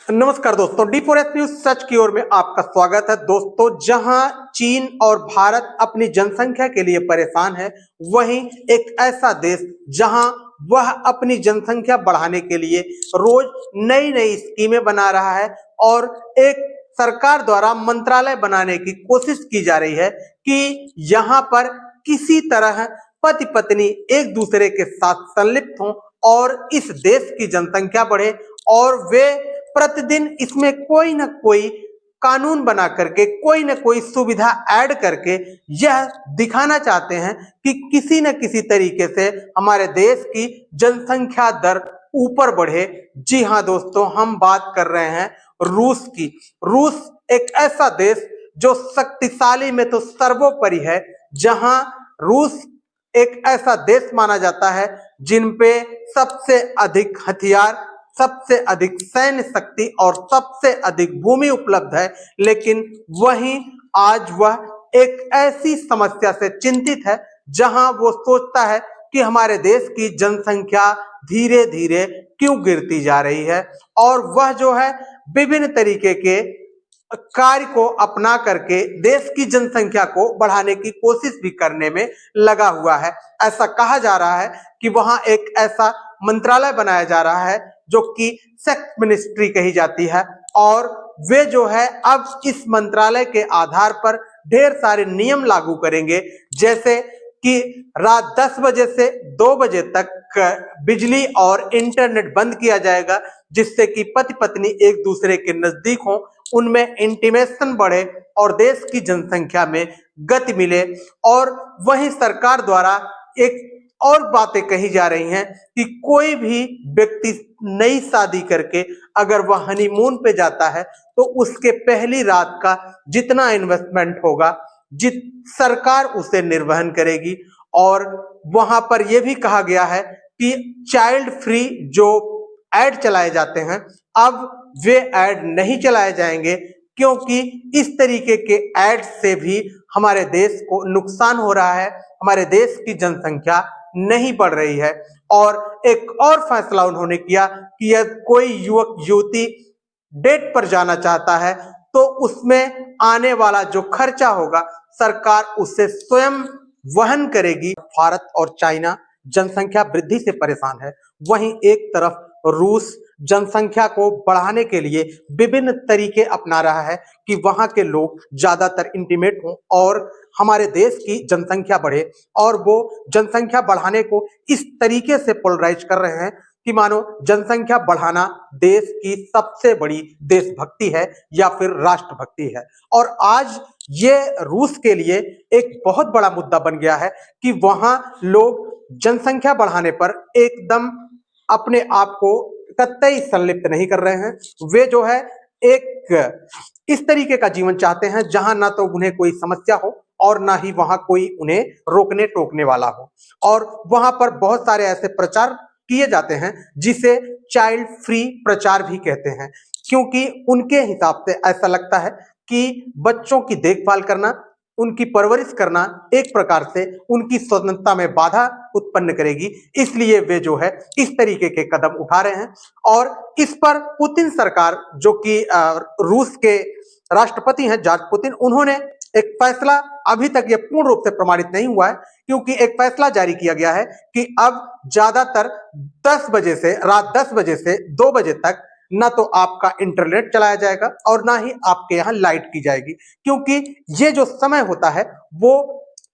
नमस्कार दोस्तों, D4S news सच की ओर में आपका स्वागत है। दोस्तों, जहां चीन और भारत अपनी जनसंख्या के लिए परेशान है, वहीं एक ऐसा देश जहां वह अपनी जनसंख्या बढ़ाने के लिए रोज नई नई स्कीमें बना रहा है और एक सरकार द्वारा मंत्रालय बनाने की कोशिश की जा रही है कि यहां पर किसी तरह पति पत्नी एक दूसरे के साथ संलिप्त हों और इस देश की जनसंख्या बढ़े और वे प्रतिदिन इसमें कोई ना कोई कानून बना करके कोई ना कोई सुविधा ऐड करके यह दिखाना चाहते हैं कि किसी न किसी तरीके से हमारे देश की जनसंख्या दर ऊपर बढ़े। जी हाँ दोस्तों, हम बात कर रहे हैं रूस की। रूस एक ऐसा देश जो शक्तिशाली में तो सर्वोपरि है, जहां रूस एक ऐसा देश माना जाता है जिन पे सबसे अधिक हथियार, सबसे अधिक सैन्य शक्ति और सबसे अधिक भूमि उपलब्ध है। लेकिन वहीं आज वह एक ऐसी समस्या से चिंतित है जहां वो सोचता है कि हमारे देश की जनसंख्या धीरे धीरे क्यों गिरती जा रही है, और वह जो है विभिन्न तरीके के कार्य को अपना करके देश की जनसंख्या को बढ़ाने की कोशिश भी करने में लगा हुआ है। ऐसा कहा जा रहा है कि वहां एक ऐसा मंत्रालय बनाया जा रहा है जो कि सेक्स मिनिस्ट्री कही जाती है, और वे जो है अब इस मंत्रालय के आधार पर ढेर सारे नियम लागू करेंगे, जैसे कि रात 10 बजे से 2 बजे तक बिजली और इंटरनेट बंद किया जाएगा, जिससे कि पति पत्नी एक दूसरे के नजदीक हों, उनमें इंटीमेशन बढ़े और देश की जनसंख्या में गति मिले। और वहीं सरकार द्वारा एक और बातें कही जा रही हैं कि कोई भी व्यक्ति नई शादी करके अगर वह हनीमून पे जाता है तो उसके पहली रात का जितना इन्वेस्टमेंट होगा सरकार उसे निर्वहन करेगी। और वहां पर यह भी कहा गया है कि चाइल्ड फ्री जो ऐड चलाए जाते हैं, अब वे ऐड नहीं चलाए जाएंगे, क्योंकि इस तरीके के ऐड से भी हमारे देश को नुकसान हो रहा है, हमारे देश की जनसंख्या नहीं बढ़ रही है। और एक और फैसला उन्होंने किया कि यदि कोई युवक युवती डेट पर जाना चाहता है तो उसमें आने वाला जो खर्चा होगा सरकार उसे स्वयं वहन करेगी। भारत और चाइना जनसंख्या वृद्धि से परेशान है, वहीं एक तरफ रूस जनसंख्या को बढ़ाने के लिए विभिन्न तरीके अपना रहा है कि वहां के लोग ज्यादातर इंटीमेट हों और हमारे देश की जनसंख्या बढ़े। और वो जनसंख्या बढ़ाने को इस तरीके से पोलराइज कर रहे हैं कि मानो जनसंख्या बढ़ाना देश की सबसे बड़ी देशभक्ति है या फिर राष्ट्रभक्ति है। और आज ये रूस के लिए एक बहुत बड़ा मुद्दा बन गया है कि वहां लोग जनसंख्या बढ़ाने पर एकदम अपने आप को कतई संलिप्त नहीं कर रहे हैं। वे जो है एक इस तरीके का जीवन चाहते हैं जहां ना तो उन्हें कोई समस्या हो और ना ही वहां कोई उन्हें रोकने टोकने वाला हो। और वहां पर बहुत सारे ऐसे प्रचार किए जाते हैं जिसे चाइल्ड फ्री प्रचार भी कहते हैं, क्योंकि उनके हिसाब से ऐसा लगता है कि बच्चों की देखभाल करना, उनकी परवरिश करना एक प्रकार से उनकी स्वतंत्रता में बाधा उत्पन्न करेगी। इसलिए वे जो है इस तरीके के कदम उठा रहे हैं। और इस पर पुतिन सरकार, जो कि रूस के राष्ट्रपति हैं जॉर्ज पुतिन, उन्होंने एक फैसला, अभी तक यह पूर्ण रूप से प्रमाणित नहीं हुआ है, क्योंकि एक फैसला जारी किया गया है कि अब ज्यादातर 10 बजे से रात 10 बजे से 2 बजे तक ना तो आपका इंटरनेट चलाया जाएगा और ना ही आपके यहाँ लाइट की जाएगी, क्योंकि ये जो समय होता है वो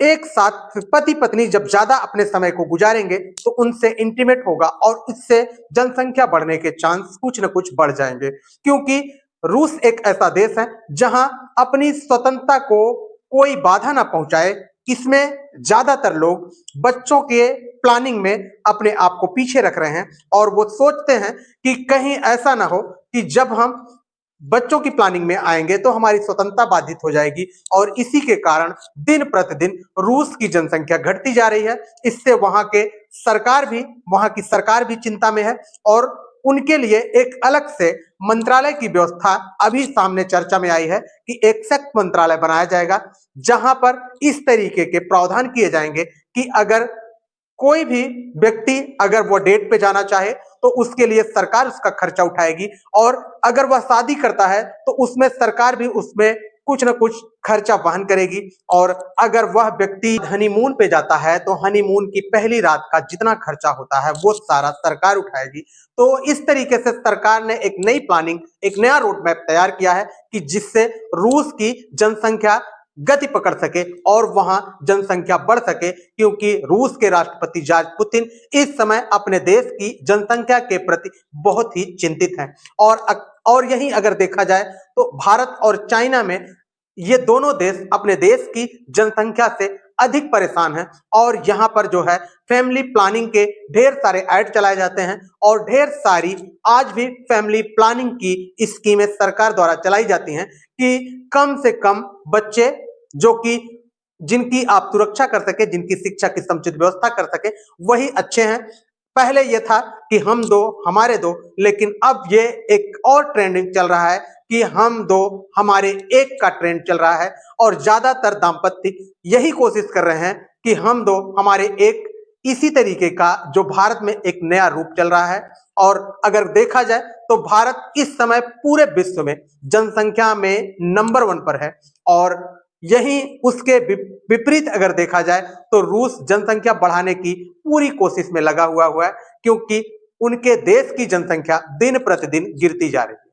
एक साथ पति पत्नी जब ज्यादा अपने समय को गुजारेंगे तो उनसे इंटीमेट होगा और इससे जनसंख्या बढ़ने के चांस कुछ न कुछ बढ़ जाएंगे। क्योंकि रूस एक ऐसा देश है जहां अपनी स्वतंत्रता को कोई बाधा ना पहुंचाए, इसमें ज्यादातर लोग बच्चों के प्लानिंग में अपने आप को पीछे रख रहे हैं और वो सोचते हैं कि कहीं ऐसा ना हो कि जब हम बच्चों की प्लानिंग में आएंगे तो हमारी स्वतंत्रता बाधित हो जाएगी। और इसी के कारण दिन प्रतिदिन रूस की जनसंख्या घटती जा रही है। इससे वहां की सरकार भी चिंता में है और उनके लिए एक अलग से मंत्रालय की व्यवस्था अभी सामने चर्चा में आई है कि एक सेक्स मंत्रालय बनाया जाएगा, जहां पर इस तरीके के प्रावधान किए जाएंगे कि अगर कोई भी व्यक्ति अगर वो डेट पे जाना चाहे तो उसके लिए सरकार उसका खर्चा उठाएगी, और अगर वह शादी करता है तो उसमें सरकार भी उसमें कुछ ना कुछ खर्चा वहन करेगी। और अगर वह व्यक्ति हनीमून पे जाता है तो हनीमून की पहली रात का जितना खर्चा होता है वो सारा सरकार उठाएगी। तो इस तरीके से सरकार ने एक नई प्लानिंग, एक नया रोड मैप तैयार किया है कि जिससे रूस की जनसंख्या गति पकड़ सके और वहां जनसंख्या बढ़ सके, क्योंकि रूस के राष्ट्रपति व्लादिमीर पुतिन इस समय अपने देश की जनसंख्या के प्रति बहुत ही चिंतित हैं। और यही अगर देखा जाए तो भारत और चाइना में ये दोनों देश अपने देश की जनसंख्या से अधिक परेशान हैं, और यहाँ पर जो है फैमिली प्लानिंग के ढेर सारे ऐड चलाए जाते हैं और ढेर सारी आज भी फैमिली प्लानिंग की स्कीमें सरकार द्वारा चलाई जाती हैं कि कम से कम बच्चे जो कि जिनकी आप सुरक्षा कर सके, जिनकी शिक्षा की समुचित व्यवस्था कर सके, वही अच्छे हैं। पहले ये था कि हम दो हमारे दो, लेकिन अब ये एक और ट्रेंडिंग चल रहा है कि हम दो हमारे एक का ट्रेंड चल रहा है, और ज्यादातर दाम्पत्य यही कोशिश कर रहे हैं कि हम दो हमारे एक, इसी तरीके का जो भारत में एक नया रूप चल रहा है। और अगर देखा जाए तो भारत इस समय पूरे विश्व में जनसंख्या में नंबर 1 पर है, और यही उसके विपरीत अगर देखा जाए तो रूस जनसंख्या बढ़ाने की पूरी कोशिश में लगा हुआ है, क्योंकि उनके देश की जनसंख्या दिन प्रतिदिन गिरती जा रही है।